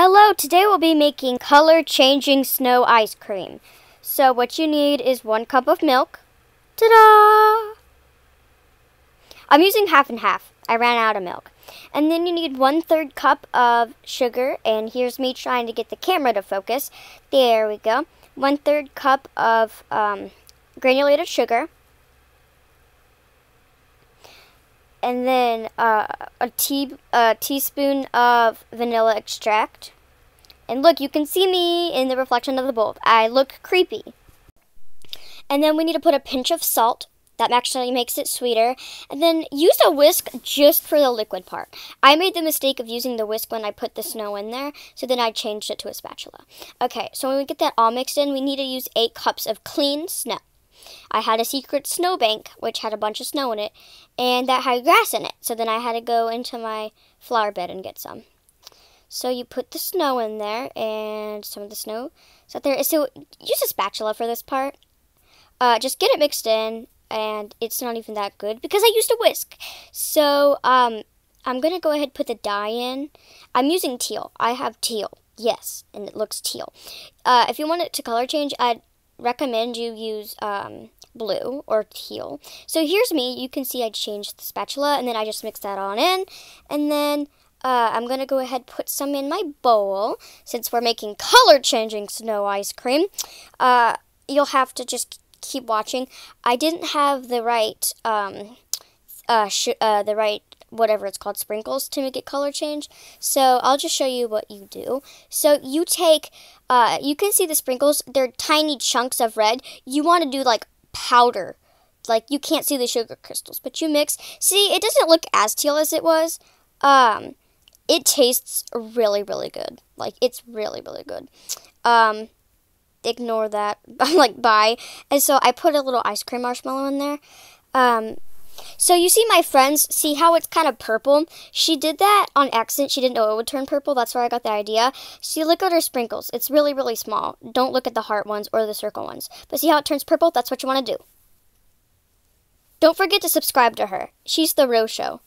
Hello, today we'll be making color-changing snow ice cream. So what you need is 1 cup of milk. Ta-da! I'm using half and half. I ran out of milk. And then you need 1/3 cup of sugar, and here's me trying to get the camera to focus. There we go. 1/3 cup of granulated sugar. And then a teaspoon of vanilla extract. And look, you can see me in the reflection of the bowl. I look creepy. And then we need to put a pinch of salt. That actually makes it sweeter. And then use a whisk just for the liquid part. I made the mistake of using the whisk when I put the snow in there, so then I changed it to a spatula. Okay, so when we get that all mixed in, we need to use 8 cups of clean snow. I had a secret snowbank, which had a bunch of snow in it, and that had grass in it. So then I had to go into my flower bed and get some. So you put the snow in there, and some of the snow is out there. So use a spatula for this part. Just get it mixed in, and it's not even that good because I used a whisk. So I'm going to go ahead and put the dye in. I'm using teal. I have teal, yes, and it looks teal. If you want it to color change, I'd recommend you use blue or teal. So here's me. You can see I changed the spatula, and then I just mix that on in. And then I'm going to go ahead and put some in my bowl. Since we're making color-changing snow ice cream, you'll have to just keep watching. I didn't have the right, whatever it's called, sprinkles to make it color change. So I'll just show you what you do. So you take, you can see the sprinkles. They're tiny chunks of red. You want to do like powder. Like you can't see the sugar crystals, but you mix. See, it doesn't look as teal as it was. It tastes really, really good. Like it's really, really good. Ignore that. I'm like, bye. And so I put a little ice cream marshmallow in there. So you see my friends, see how it's kind of purple? She did that on accident. She didn't know it would turn purple. That's where I got the idea. See, look at her sprinkles. It's really, really small. Don't look at the heart ones or the circle ones. But see how it turns purple? That's what you want to do. Don't forget to subscribe to her. She's the real show.